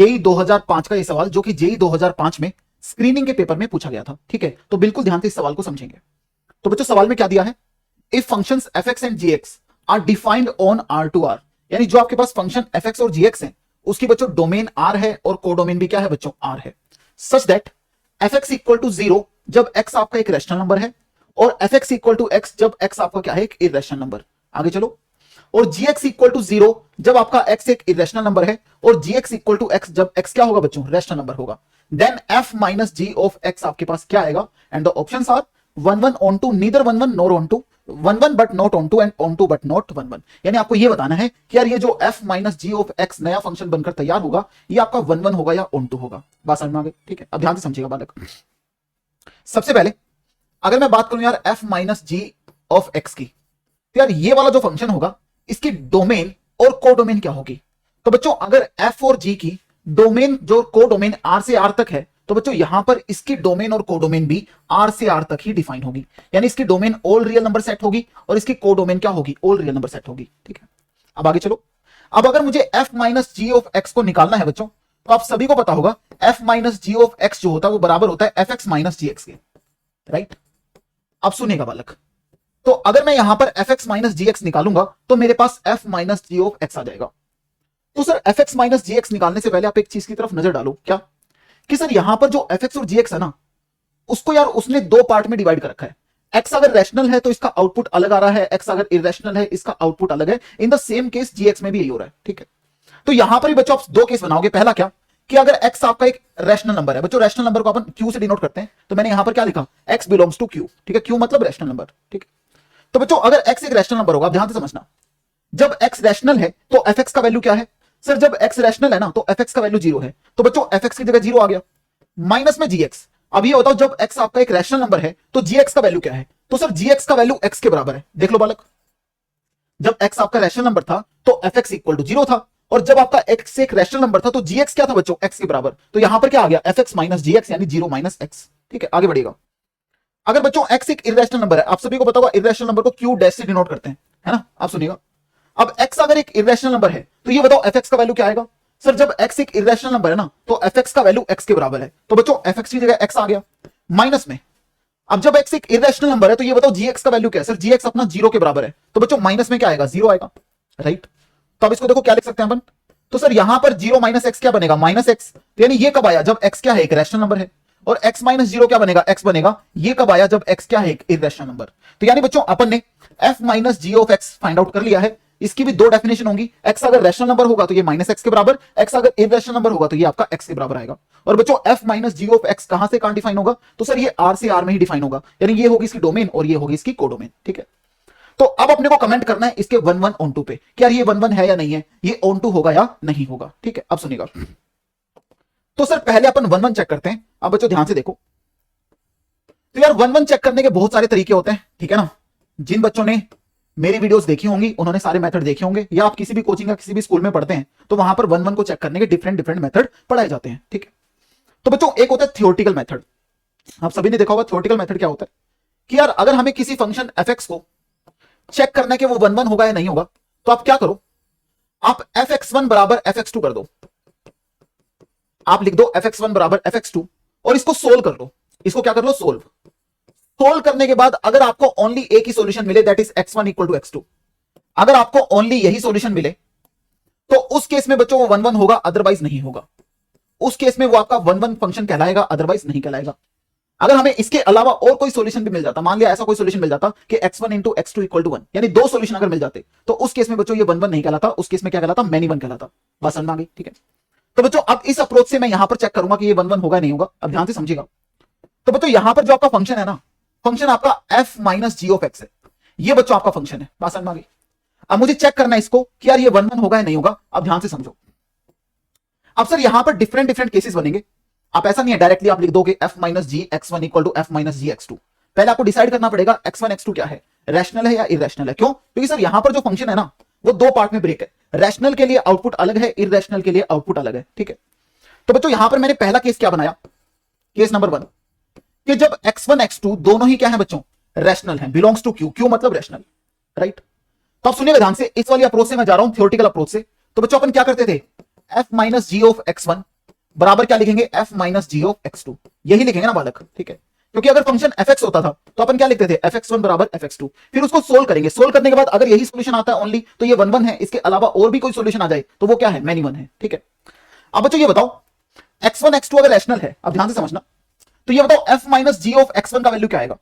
JEE 2005 का ये सवाल, जो कि जेई 2005 में स्क्रीनिंग के पेपर में पूछा गया था। ठीक है, तो बिल्कुल ध्यान से इस सवाल को समझेंगे। तो बच्चों सवाल में क्या दिया है, if functions fx and gx are defined on R2R, यानी जो आपके पास फंक्शन fx और gx है उसकी बच्चों डोमेन R है और कोडोमेन भी क्या है बच्चों R है, such that fx equal to 0 जब x आपका एक रैशनल नंबर है और fx इक्वल टू x जब x आपका क्या है एक इरेशनल नंबर। आगे चलो, और gx इक्वल टू 0 जब आपका x एक इरेशनल नंबर है और gx इक्वल टू x जब x क्या होगा बच्चों रैशनल नंबर होगा, then f minus g of x आपके पास क्या आएगा, and the options are 1 1 onto, neither 1 1 nor onto, 1 1 but not onto and on to but not 1 1। यानी आपको ये बताना है कि यार ये जो f minus g of x नया फंक्शन बनकर तैयार होगा ये आपका 1 1 होगा या ऑन टू होगा। बात समझ में आ गई? ठीक है, अब ध्यान से समझिएगा बालक। सबसे पहले अगर मैं बात करूं यार f minus g of x की, तो यार ये वाला जो फंक्शन होगा इसकी डोमेन और कोडोमेन क्या होगी। तो बच्चों अगर f और g की डोमेन जो कोडोमेन r से r तक है तो बच्चों यहां पर इसकी डोमेन और कोडोमेन भी r से r तक ही डिफाइन होगी, यानी इसकी domain all real number set होगी और इसकी कोडोमेन क्या होगी ऑल रियल नंबर सेट होगी। ठीक है, अब आगे चलो। अब अगर मुझे f minus ji of x को निकालना है बच्चों, तो आप सभी को पता होगा f minus ji of x जो होता है वो बराबर होता है fx माइनस जी एक्स के, राइट। अब सुनिएगा बालक, तो अगर मैं यहां पर fx माइनस जी एक्स निकालूंगा तो मेरे पास f minus ji of x आ जाएगा। तो sir fx minus G X निकालने से पहले आप एक चीज की तरफ नजर डालो, क्या कि सर यहां पर जो fx और gx है ना उसको यार उसने दो पार्ट में डिवाइड कर रखा है। x अगर रैशनल है तो इसका आउटपुट अलग आ रहा है, x अगर इरेशनल है इसका आउटपुट अलग है। In the same case gx में भी यही हो रहा है। ठीक है, तो यहां पर भी बच्चों आप दो केस बनाओगे। पहला क्या कि अगर x आपका एक रैशनल नंबर है, बच्चों रैशनल नंबर को अपन q से डिनोट करते हैं, तो मैंने यहां पर क्या लिखा x बिलोंग्स टू q। ठीक है, q मतलब रैशनल नंबर। ठीक है, तो बच्चों अगर x एक रैशनल नंबर होगा, ध्यान से समझना, जब x रैशनल है तो fx का वैल्यू क्या है। सर जब x रैशनल है ना तो fx का वैल्यू 0 है, तो बच्चों fx की जगह 0 आ गया, माइनस में gx। अब ये बताओ जब x आपका एक रैशनल नंबर है तो gx का वैल्यू क्या है। तो सर gx का वैल्यू x के बराबर है। देख लो बालक, जब x आपका रैशनल नंबर था तो fx इक्वल टू 0 था, और जब आपका x एक रैशनल नंबर था तो gx क्या था बच्चों x के बराबर। तो यहां पर क्या आ गया fx माइनस gx यानी 0 माइनस x। ठीक है, आगे बढ़ेगा। अगर बच्चों x एक इरेशनल नंबर है, आप सभी को पता होगा इरेशनल नंबर को q डैश से डिनोट करते हैं, है ना। आप सुनिएगा, अब x अगर एक इरेशनल नंबर है तो ये बताओ fx का वैल्यू क्या आएगा। सर जब x एक इरेशनल नंबर है ना तो fx का वैल्यू x के बराबर है, तो बच्चों fx की जगह x आ गया माइनस में। अब जब x एक इरेशनल नंबर है तो ये बताओ gx का वैल्यू क्या है। सर gx अपना 0 के बराबर है, तो बच्चों माइनस में क्या आएगा 0 आएगा, राइट। तो अब इसको देखो क्या लिख सकते हैं अपन, तो सर यहां पर 0 माइनस एक्स क्या बनेगा माइनस एक्स, तो यानी ये कब आया जब x क्या है एक रैशनल नंबर है, और x माइनस 0 क्या बनेगा x बनेगा, ये कब आया जब x क्या है एक इरेशनल नंबर। तो यानी बच्चों अपन ने f minus ji of x find out कर लिया है। इसकी भी दो डेफिनेशन होंगी, x अगर रैशनल नंबर होगा तो ये माइनस एक्स के बराबर, x अगर इरेशनल नंबर होगा तो ये आपका x के बराबर आएगा। और बच्चों f minus ji of x कहां से कहां डिफाइन होगा, तो सर ये r से r में ही डिफाइन होगा, यानी ये होगी इसकी डोमेन और ये होगी इसकी कोडोमेन। ठीक है, तो अब अपने को कमेंट करना है इसके 1 1 ऑन टू पे, क्या ये 1 1 है या नहीं है, ये ऑन टू होगा या नहीं होगा। ठीक है, अब सुनिएगा, तो सर पहले अपन 1 1 चेक करते हैं। अब बच्चों ध्यान से देखो, तो यार 1 1 चेक करने के बहुत सारे तरीके होते हैं, ठीक है ना। जिन बच्चों ने मेरी वीडियोस देखी होंगी उन्होंने सारे मेथड देखे होंगे, या आप किसी भी कोचिंग या किसी भी स्कूल में पढ़ते हैं तो वहां पर 1 1 को चेक करने के डिफरेंट डिफरेंट मेथड पढ़ाए जाते हैं। ठीक है, तो बच्चों एक होता है थियोरेटिकल मेथड, आप सभी ने देखा होगा थियोरेटिकल मेथड क्या होता है कि यार अगर हमें किसी फंक्शन fx को चेक करना है कि वो 1 1 होगा या नहीं होगा, तो आप क्या करो, आप fx1 बराबर fx2 कर दो, आप लिख दो fx1 बराबर fx2 और इसको सोल्व कर लो। इसको क्या कर लो सोल्व करने के बाद अगर आपको ओनली एक ही सॉल्यूशन मिले that is x1 equal to x2, अगर आपको ओनली यही सॉल्यूशन मिले तो उस केस में बच्चों वो 1 1 होगा, अदरवाइज नहीं होगा। उस केस में वो आपका 1 1 फंक्शन कहलाएगा, अदरवाइज नहीं कहलाएगा। अगर हमें इसके अलावा और कोई सॉल्यूशन भी मिल जाता, मान लिया ऐसा कोई सॉल्यूशन मिल जाता कि x1 into x2 equal to 1, यानी दो सॉल्यूशन अगर मिल जाते तो उस केस में बच्चों ये 1 1 नहीं कहलाता, उस केस में क्या कहलाता मैनी 1 कहलाता। बात समझ में आ गई? ठीक है, तो बच्चों अब इस अप्रोच से मैं यहां पर चेक करूंगा कि ये 1 1 होगा नहीं होगा। अब ध्यान से समझिएगा, तो बच्चों यहां पर जो आपका फंक्शन है ना, फंक्शन आपका f minus ji of X है, ये बच्चों आपका फंक्शन है। बात समझ में आ गई? अब मुझे चेक करना है इसको कि यार ये 1 1 होगा या नहीं होगा। अब ध्यान से समझो, अब सर यहां पर डिफरेंट डिफरेंट केसेस बनेंगे। आप ऐसा नहीं है डायरेक्टली आप लिख दो कि f minus G x1 equal to f minus G x2। पहले आपको डिसाइड करना पड़ेगा x1 x2 क्या है, रैशनल है या इरेशनल है। क्यों? क्योंकि सर यहां पर जो फंक्शन है ना वो दो पार्ट में ब्रेक है, रैशनल के लिए आउटपुट अलग है, इरेशनल के लिए आउटपुट अलग है। ठीक है, तो बच्चों यहां पर मैंने पहला केस क्या बनाया, केस नंबर 1, कि जब x1 x2 दोनों ही क्या है बच्चों रैशनल है, बिलोंग्स टू q, q मतलब रैशनल, राइट। तो अब सुनिएगा ध्यान से, इस वाली अप्रोच से मैं जा रहा हूं थियोरेटिकल अप्रोच से। तो बच्चों अपन क्या करते थे, f minus ji of x1 बराबर क्या लिखेंगे, f minus ji of x2, यही लिखेंगे ना बालक, ठीक है। क्योंकि अगर फंक्शन fx होता था तो अपन क्या लिखते थे, fx1 बराबर fx2, फिर उसको सोल्व करेंगे, सोल्व करने के बाद अगर यही सॉल्यूशन आता है ओनली तो ये 1 1 है, इसके अलावा और भी कोई सॉल्यूशन आ जाए तो वो क्या है, मैनी 1 है, ठीक है। अब बच्चों ये बताओ x1 x2 अगर रैशनल है, अब ध्यान से समझना, तो ये बताओ f minus ji of x1 का वैल्यू क्या आएगा।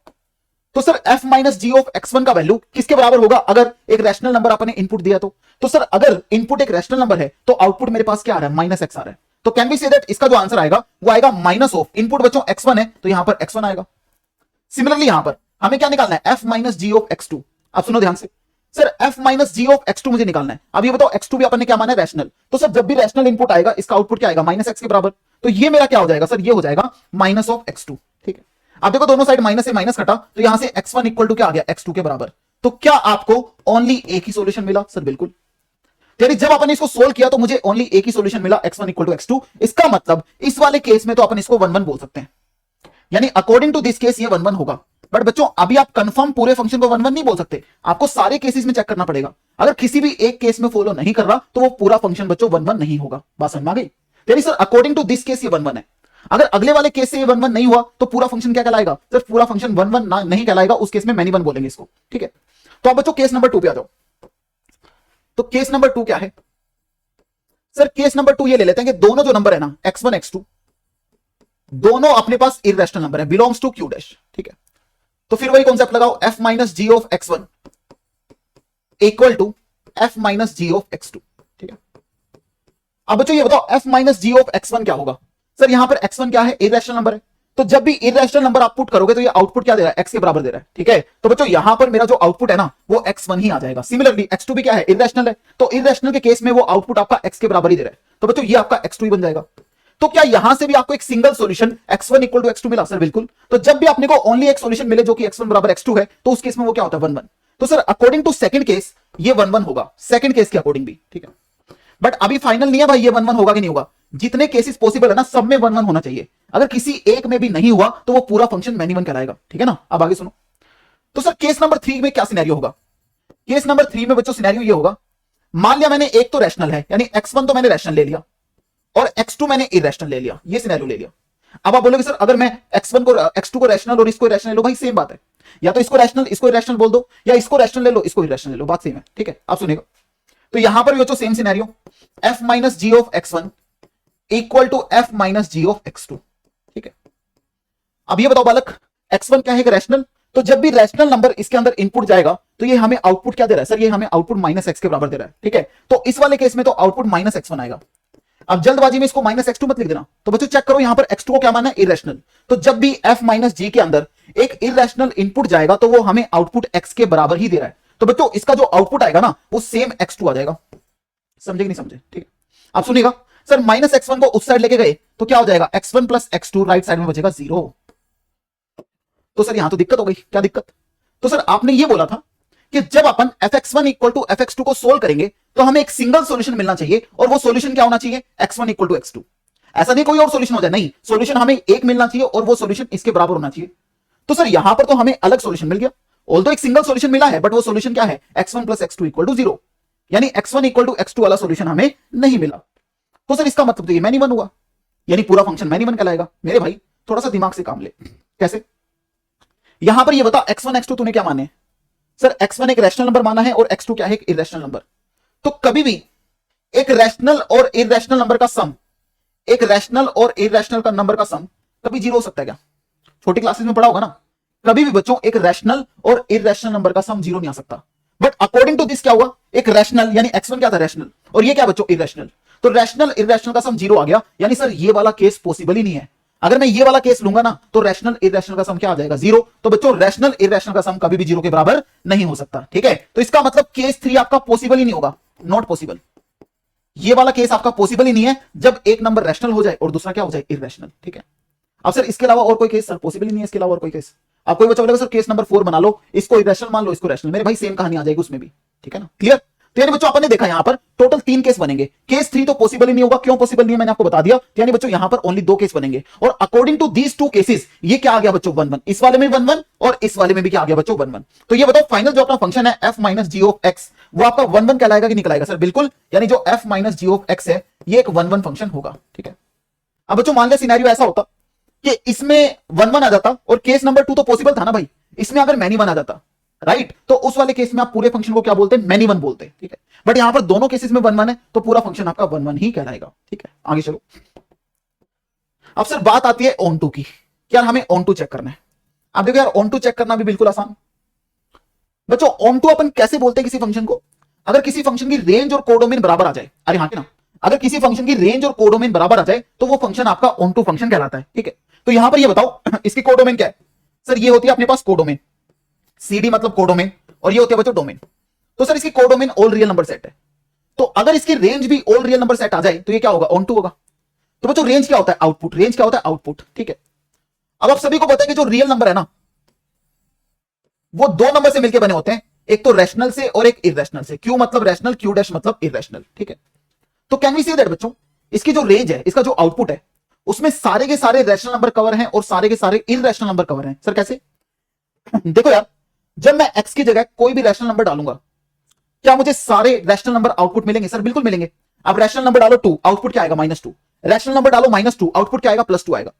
तो sir f minus ji of x1 का वैल्यू किसके बराबर होगा, अगर एक रैशनल नंबर आपने इनपुट दिया तो सर अगर इनपुट एक रैशनल नंबर है तो आउटपुट मेरे पास क्या आ रहा है, माइनस x आ रहा है, तो कैन बी से दैट इसका जो आंसर आएगा वो आएगा माइनस ऑफ इनपुट बच्चों x1 है तो यहां पर x1 आएगा। सिमिलरली यहां पर हमें क्या निकालना है, f minus ji of x2। अब सुनो ध्यान से, sir f minus ji of x2 मुझे निकालना है। अब ये बताओ x2 भी अपन ने क्या माना है, रैशनल, तो सर जब भी रैशनल इनपुट आएगा इसका आउटपुट क्या आएगा, माइनस x के बराबर, तो ये मेरा क्या हो जाएगा सर, ये हो जाएगा माइनस ऑफ x2, ठीक है। अब देखो दोनों साइड माइनस से माइनस कटा तो यहां से x1 इक्वल टू क्या आ गया, x2 के बराबर। तो क्या आपको ओनली एक ही सॉल्यूशन मिला, सर बिल्कुल। यानी जब अपन इसको सोल्व किया तो मुझे ओनली एक ही सॉल्यूशन मिला, x1 इक्वल टू x2। इसका मतलब इस वाले केस में तो अपन इसको 1 1 बोल सकते हैं, यानी अकॉर्डिंग टू दिस केस ये 1 1 होगा। बट बच्चों अभी आप कंफर्म पूरे फंक्शन को 1 1 नहीं बोल सकते, आपको सारे केसेस में चेक करना पड़ेगा। अगर किसी भी एक केस में फॉलो नहीं कर रहा तो वो पूरा फंक्शन बच्चों 1 1 नहीं होगा। बात समझ में आ गई। यानी sir according to this case ये 1 1 है, अगर अगले वाले केस से ये 1 1 नहीं हुआ तो पूरा फंक्शन क्या कहलाएगा, सिर्फ पूरा फंक्शन 1 1 नहीं कहलाएगा, उस केस में मैनी 1 बोलेंगे इसको, ठीक है। तो अब बच्चों केस नंबर 2 पे आ जाओ। तो केस नंबर 2 क्या है सर, केस नंबर 2 ये ले लेते हैं कि दोनों जो नंबर है ना x1 x2 दोनों अपने पास इररेशनल नंबर है, बिलोंग्स टू q डैश, ठीक है। तो फिर वही कॉन्सेप्ट लगाओ, f minus ji of x1 equal to f minus ji of x2, ठीक है। अब बच्चों ये बताओ f minus ji of x1 क्या होगा, सर यहां पर x1 क्या है, इररेशनल नंबर है, तो जब भी इररेशनल नंबर आप पुट करोगे तो ये आउटपुट क्या दे रहा है, x के बराबर दे रहा है, ठीक है। तो बच्चों यहां पर मेरा जो आउटपुट है ना वो x1 ही आ जाएगा। सिमिलरली x2 भी क्या है, इररेशनल है, तो इररेशनल के केस में वो आउटपुट आपका x के बराबर ही दे रहा है, तो बच्चों ये आपका x2 ही बन जाएगा। तो क्या यहां से भी आपको एक single solution x1 equal to x2 मिला, सर बिल्कुल। तो जब भी आपने को ओनली एक सॉल्यूशन मिले जो कि x1 बराबर x2 है तो उस केस में वो क्या होता है, 1 1। तो sir according to second case ये 1 1 होगा, सेकंड केस के अकॉर्डिंग भी, ठीक है। बट अभी फाइनल नहीं है भाई ये 1 1 होगा कि नहीं होगा, जितने केसेस पॉसिबल है ना सब में 1 1 होना चाहिए। अगर किसी एक में भी नहीं हुआ तो वो पूरा फंक्शन मैनी 1 कहलाएगा, ठीक है ना। अब आगे सुनो, तो सर केस नंबर 3 में क्या सिनेरियो होगा, केस नंबर 3 में बच्चों सिनेरियो ये होगा, मान लिया मैंने एक तो रैशनल है यानी x1 तो मैंने रैशनल ले लिया और x2 मैंने इररेशनल ले लिया, ये सिनेरियो ले लिया। अब आप बोलोगे सर अगर मैं x2 को रैशनल और इसको इररेशनल ले लो, भाई सेम बात है, या तो इसको रैशनल इसको इररेशनल बोल दो या इसको रैशनल ले लो इसको इररेशनल ले लो, बात सेम है, ठीक है। आप सुनिएगा, तो यहां पर भी बच्चों same scenario, f minus ji of x1 equal to f minus ji of x2, ठीक है। अब ये बताओ बालक x1 क्या है, एक रैशनल, तो जब भी रैशनल नंबर इसके अंदर इनपुट जाएगा तो ये हमें आउटपुट क्या दे रहा है, सर ये हमें आउटपुट माइनस x के बराबर दे रहा है, ठीक है। तो इस वाले केस में तो आउटपुट माइनस x1 आएगा। अब जल्दबाजी में इसको माइनस x2 मत लिख देना, तो बच्चों चेक करो यहां पर x2 को क्या माना है, इररेशनल, तो जब भी f माइनस जी के अंदर एक इररेशनल इनपुट जाएगा तो वो हमें आउटपुट x के बराबर ही दे रहा है, तो बच्चों इसका जो आउटपुट आएगा ना वो सेम x2 आ जाएगा। समझे कि नहीं समझे, ठीक है। अब सुनिएगा सर माइनस x1 को उस साइड लेके गए तो क्या हो जाएगा, x1 plus x2 right side में बचेगा 0। तो सर यहां तो दिक्कत हो गई, क्या दिक्कत, तो सर आपने ये बोला था कि जब अपन fx1 इक्वल टू fx2 को सोल्व करेंगे तो हमें एक सिंगल सॉल्यूशन मिलना चाहिए और वो सॉल्यूशन क्या होना चाहिए, x1 इक्वल टू x2। ऐसा नहीं कोई और सॉल्यूशन हो जाए, नहीं, सॉल्यूशन हमें एक मिलना चाहिए और वो सॉल्यूशन इसके बराबर होना चाहिए। तो सर यहां पर तो हमें अलग सॉल्यूशन मिल गया, ऑल्दो एक सिंगल सॉल्यूशन मिला है बट वो सॉल्यूशन क्या है, x1 plus x2 equal to 0, यानी x1 इक्वल टू x2 वाला सॉल्यूशन हमें नहीं मिला। तो सर इसका मतलब तो ये मैनी 1 हुआ, यानी पूरा फंक्शन मैनी 1 कहलाएगा। मेरे भाई थोड़ा सा दिमाग से काम ले, कैसे, यहां पर ये बता x1 x2 तूने क्या माने, सर x1 एक रैशनल नंबर माना है और x2 क्या है, एक इररेशनल नंबर। तो कभी भी एक रैशनल और इररेशनल नंबर का सम, एक रैशनल और इररेशनल का नंबर का सम कभी 0 हो सकता है क्या, छोटी क्लासेस में पढ़ा होगा ना, कभी भी बच्चों एक रैशनल और इररेशनल नंबर का सम 0 नहीं आ सकता। बट अकॉर्डिंग टू दिस क्या हुआ, एक रैशनल यानी x1 क्या था, रैशनल, और ये क्या बच्चों, इररेशनल, तो रैशनल इररेशनल का सम 0 आ गया, यानी सर ये वाला केस पॉसिबल ही नहीं है। अगर मैं ये वाला केस लूंगा ना तो रैशनल इररेशनल का सम क्या आ जाएगा, 0। तो बच्चों रैशनल इररेशनल का सम कभी भी 0 के बराबर नहीं हो सकता, ठीक है। तो इसका मतलब केस 3 आपका पॉसिबल ही नहीं होगा, नॉट पॉसिबल। ये वाला केस आपका पॉसिबल ही नहीं है जब एक नंबर रैशनल हो जाए और दूसरा क्या हो जाए, इररेशनल, ठीक है। अब सर इसके अलावा और कोई केस सर पॉसिबल ही नहीं है, इसके अलावा और कोई केस, आप कोई बच्चा बोलेगा सर केस नंबर 4 बना लो, इसको इररेशनल मान लो इसको रैशनल, मेरे भाई सेम कहानी आ जाएगी उसमें भी, ठीक है ना, क्लियर। तो यानी बच्चों अपन ने देखा यहां पर टोटल 3 केस बनेंगे, केस 3 तो पॉसिबल ही नहीं होगा, क्यों पॉसिबल नहीं है मैंने आपको बता दिया। तो यानी बच्चों यहां पर ओनली 2 केस बनेंगे और अकॉर्डिंग टू दीस 2 केसेस ये क्या आ गया बच्चों, 1 1, इस वाले में 1 1 और इस वाले में भी क्या आ गया बच्चों, 1 1। तो ये बताओ फाइनल जो अपना फंक्शन है f minus ji of x वो आपका 1 1 कहलाएगा कि निकलाएगा, सर बिल्कुल, यानी जो f minus ji of x है ये एक 1 1 फंक्शन होगा, ठीक है। अब बच्चों मान लिया सिनेरियो ऐसा होता कि इसमें 1 1 आ जाता और केस नंबर 2 तो पॉसिबल था ना भाई, इसमें अगर मैनी 1 आ जाता, राइट, तो उस वाले केस में आप पूरे फंक्शन को क्या बोलते हैं, मैनी 1 बोलते हैं, ठीक है। बट यहां पर दोनों केसेस में 1 1 है, तो पूरा फंक्शन आपका 1 1 ही कहलाएगा, ठीक है। आगे चलो। अब सर बात आती है ऑन टू की, यार हमें ऑन टू चेक करना है। आप देखो यार, ऑन टू चेक करना भी बिल्कुल आसान। बच्चों ऑन टू अपन कैसे बोलते हैं किसी फंक्शन को, अगर किसी फंक्शन की रेंज और कोडोमेन बराबर आ जाए, अरे हाँ ना, अगर किसी फंक्शन की रेंज और कोडोमेन बराबर आ जाए तो वो फंक्शन आपका ऑन टू फंक्शन कहलाता है, ठीक है। तो यहां पर ये बताओ इसकी कोडोमेन क्या है। सर ये होती है अपने पास कोडोमेन, सीडी मतलब कोडोमेन, और ये होती है बच्चों डोमेन। तो सर इसकी codomain all real number set है, तो अगर इसकी रेंज भी ऑल रियल नंबर सेट आ जाए तो ये क्या होगा, ऑन टू होगा। तो बच्चों रेंज क्या होता है, आउटपुट, रेंज क्या होता है, आउटपुट, ठीक है। अब आप सभी को पता है कि जो रियल नंबर है ना, वो दो नंबर से मिलकर बने होते हैं, एक तो रैशनल से और एक इरेशनल से। क्यू मतलब रैशनल, क्यू डैश मतलब इरेशनल, ठीक है। तो कैन वी से दैट बच्चों, इसकी जो रेंज है, इसका जो आउटपुट है, उसमें सारे के सारे रैशनल नंबर कवर हैं और सारे के सारे इरेशनल नंबर कवर हैं। सर कैसे, देखो यार, जब मैं x की जगह कोई भी रैशनल नंबर डालूंगा, क्या मुझे सारे रैशनल नंबर आउटपुट मिलेंगे? सर बिल्कुल मिलेंगे। अब रैशनल नंबर डालो 2, आउटपुट क्या आएगा, -2। रैशनल नंबर डालो -2, आउटपुट क्या आएगा, +2 आएगा।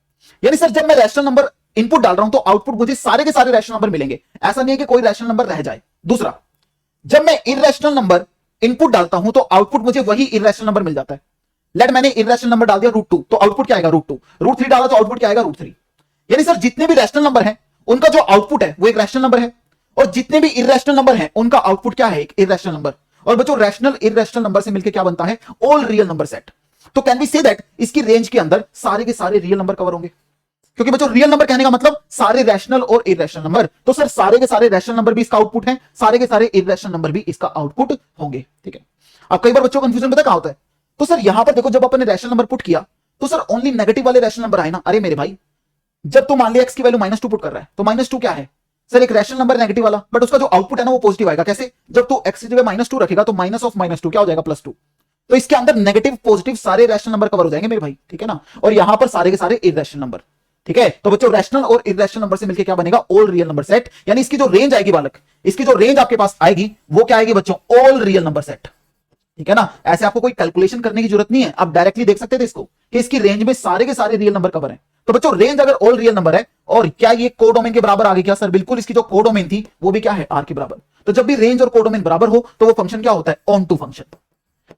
यानी सर जब मैं रैशनल नंबर इनपुट डाल रहा हूं तो आउटपुट मुझे सारे के सारे रैशनल नंबर मिलेंगे, ऐसा नहीं है कि कोई रैशनल नंबर रह जाए। दूसरा, जब मैं इरेशनल नंबर इनपुट डालता हूं तो आउटपुट मुझे वही इरेशनल नंबर मिल जाता है। लेट मैंने इरेशनल नंबर डाल दिया √2, तो आउटपुट क्या आएगा, √2। √3 डाला तो आउटपुट क्या आएगा, √3। यानी सर जितने भी रैशनल नंबर हैं उनका जो आउटपुट है वो एक रैशनल नंबर है, और जितने भी इरेशनल नंबर हैं उनका आउटपुट क्या है, एक इरेशनल नंबर। और बच्चों रैशनल इरेशनल नंबर से मिलकर क्या बनता है, ऑल रियल नंबर सेट। तो कैन वी से दैट इसकी रेंज के अंदर सारे के सारे रियल नंबर कवर होंगे, क्योंकि बच्चों रियल नंबर कहने का मतलब सारे रैशनल और इरेशनल नंबर। तो सर सारे के सारे रैशनल नंबर भी इसका आउटपुट है, सारे के सारे इरेशनल नंबर भी इसका आउटपुट होंगे, ठीक है। अब कई बार बच्चों को कंफ्यूजन पता क्या होता है, तो सर यहां पर देखो, जब अपन ने रैशनल नंबर पुट किया तो सर ओनली नेगेटिव वाले रैशनल नंबर आए ना। अरे मेरे भाई, जब तू मान लिया x की वैल्यू -2 पुट कर रहा है, तो -2 क्या है सर, एक रैशनल नंबर नेगेटिव वाला, बट उसका जो आउटपुट है ना वो पॉजिटिव आएगा। कैसे, जब तू x की जगह -2 रखेगा तो माइनस ऑफ -2 क्या हो जाएगा, +2। तो इसके अंदर नेगेटिव पॉजिटिव सारे रैशनल नंबर कवर हो जाएंगे मेरे भाई, ठीक है ना। और यहां पर सारे के सारे इरेशनल नंबर, ठीक है। तो बच्चों रैशनल और इरेशनल नंबर से मिलकर क्या बनेगा, ऑल रियल नंबर सेट। यानी इसकी जो रेंज आएगी बालक, इसकी जो रेंज आपके पास आएगी वो क्या आएगी बच्चों, ऑल रियल नंबर सेट, ठीक है ना। ऐसे आपको कोई कैलकुलेशन करने की जरूरत नहीं है, आप डायरेक्टली देख सकते थे इसको कि इसकी रेंज में सारे के सारे रियल नंबर कवर हैं। तो बच्चों रेंज अगर ऑल रियल नंबर है, और क्या ये कोडोमेन के बराबर आ गई क्या, सर बिल्कुल। इसकी जो कोडोमेन थी वो भी क्या है, आर के बराबर। तो जब भी रेंज और कोडोमेन बराबर हो तो वो फंक्शन क्या होता है, ऑन टू फंक्शन।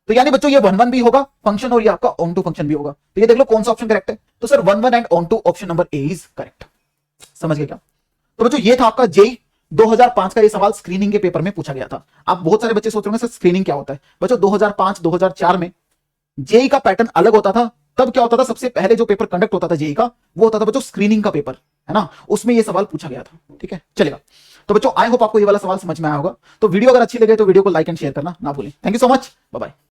तो यानी बच्चों ये 1 1 भी होगा फंक्शन और ये आपका ऑन टू फंक्शन भी होगा। तो ये देख लो कौन सा ऑप्शन करेक्ट है, तो sir 1 1 and on two option number A is correct. समझ गए क्या। तो बच्चों ये था आपका जेई 2005 का ये सवाल स्क्रीनिंग के पेपर में पूछा गया था। आप बहुत सारे बच्चे सोच रहे होंगे सर स्क्रीनिंग क्या होता है। बच्चों 2005 2004 में जेई का पैटर्न अलग होता था। तब क्या होता था, सबसे पहले जो पेपर कंडक्ट होता था जेई का वो होता था बच्चों स्क्रीनिंग का पेपर, है ना, उसमें ये सवाल पूछा गया था, ठीक है। चलेगा, तो बच्चों आई होप आपको ये वाला सवाल समझ में आया होगा। तो वीडियो अगर अच्छी लगे तो वीडियो को लाइक एंड शेयर करना ना भूलें। Thank you so much, bye bye.